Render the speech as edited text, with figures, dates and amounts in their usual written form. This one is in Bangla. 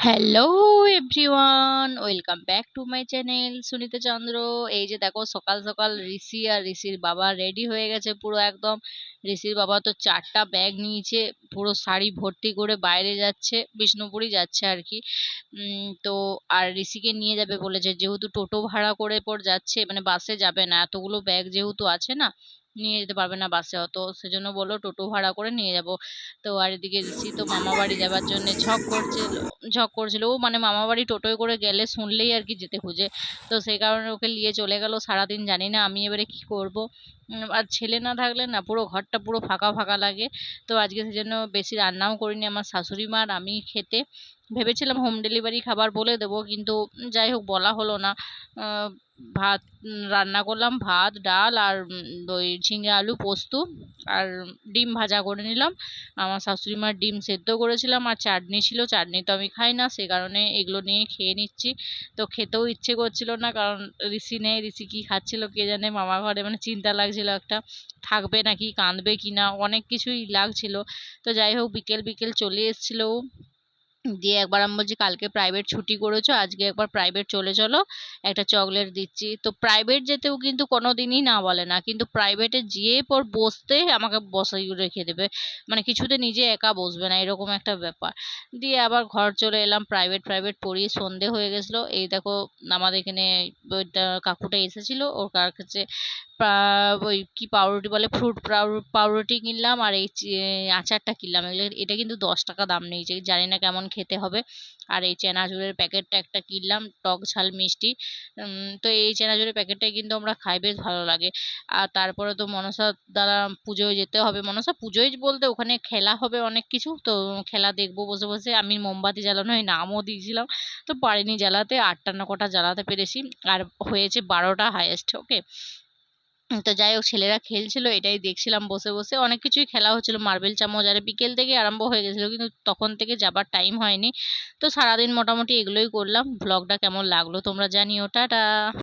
Hello everyone, welcome back to my channel Sunita Chandra. এই যে দেখো, সকাল সকাল ঋষি আর ঋষির বাবা রেডি হয়ে গেছে পুরো একদম। ঋষির বাবা তো 4টা ব্যাগ নিয়েছে, পুরো শাড়ি ভর্তি করে বাইরে যাচ্ছে, বিষ্ণুপুরই যাচ্ছে আর কি। তো আর ঋষিকে নিয়ে যাবে বলেছে, যেহেতু টোটো ভাড়া করে পর যাচ্ছে, মানে বাসে যাবে না, এতগুলো ব্যাগ যেহেতু আছে না, নিয়ে যেতে পারবে না বাসে অত, সেজন্য বললো টোটো ভাড়া করে নিয়ে যাব। তো আর এদিকে ঋষি তো মামা বাড়ি যাবার জন্য ঝক করছিল ও, মানে মামা বাড়ি টোটোয় করে গেলে শুনলেই আর কি যেতে খুঁজে। তো সেই কারণে ওকে নিয়ে চলে গেল। সারাদিন জানি না আমি এবারে কি করব। আর ছেলে না থাকলে না পুরো ঘরটা পুরো ফাঁকা ফাঁকা লাগে। তো আজকে সেজন্য বেশি রান্নাও করিনি, আমার শাশুড়ি মা আর আমি খেতে ভেবেছিলাম হোম ডেলিভারি খাবার বলে দেবো, কিন্তু যাই হোক বলা হলো না। ভাত রান্না করলাম, ভাত ডাল আর ওই ঝিঙে আলু পোস্ত আর ডিম ভাজা করে নিলাম। আমার শাশুড়ি মার ডিম সেদ্ধ করেছিলাম, আর চাটনি ছিল, চাটনি তো আমি খাই না, সে কারণে এগুলো নিয়ে খেয়ে নিচ্ছি। তো খেতেও ইচ্ছে করছিল না, কারণ ঋষি নেই, ঋষি কি খাচ্ছিল কে জানে মামা ঘরে, মানে চিন্তা লাগছিল একটা, থাকবে নাকি কাঁদবে কিনা, অনেক কিছুই লাগছিল। তো যাই হোক বিকেল বিকেল চলে এসেছিল ও। দিয়ে একবার আমি বলছি কালকে প্রাইভেট ছুটি করেছো, আজকে একবার প্রাইভেট চলে চলো, একটা চকলেট দিচ্ছি। তো প্রাইভেট যেতেও কিন্তু কোনোদিনই না বলে না, কিন্তু প্রাইভেটে গিয়ে পর বসতে আমাকে বসাই রেখে দেবে, মানে কিছুতে নিজে একা বসবে না, এরকম একটা ব্যাপার। দিয়ে আবার ঘর চলে এলাম, প্রাইভেট প্রাইভেট পড়িয়ে সন্ধে হয়ে গেছিলো। এই দেখো আমাদের এখানে ওইটা কাকুটা এসেছিল, ওর কাছে ওই কি পাউরুটি বলে, ফ্রুট পাউরুটি কিনলাম, আর এই আচারটা কিনলাম। এটা কিন্তু 10 টাকা দাম নিয়েছে, জানি না কেমন খেতে হবে। আর এই চেনাচুরের প্যাকেটটা একটা কিনলাম, টক ঝাল মিষ্টি। তো এই চেনাচুরের প্যাকেটটাই কিন্তু আমরা খাই, বেশ ভালো লাগে। আর তারপরে তো মনসা দ্বারা পুজোয় যেতে হবে, মনসা পুজোয় বলতে ওখানে খেলা হবে অনেক কিছু, তো খেলা দেখবো বসে বসে। আমি মোমবাতি জ্বালানোর নামও দিয়েছিলাম, তো পারিনি জ্বালাতে, 8টা না কটা জ্বালাতে পেরেছি, আর হয়েছে 12টা হাইয়েস্ট। ওকে। তো যাই হোক ছেলেরা খেলছিল, এটাই দেখছিলাম বসে বসে, অনেক কিছুই খেলা হচ্ছিল, মার্বেল চামচ, আর বিকেল থেকে আরম্ভ হয়ে গেছিল, কিন্তু তখন থেকে যাবার টাইম হয়নি। তো সারাদিন মোটামুটি এগুলোই করলাম। ব্লগটা কেমন লাগলো তোমরা জানিও, টাটা।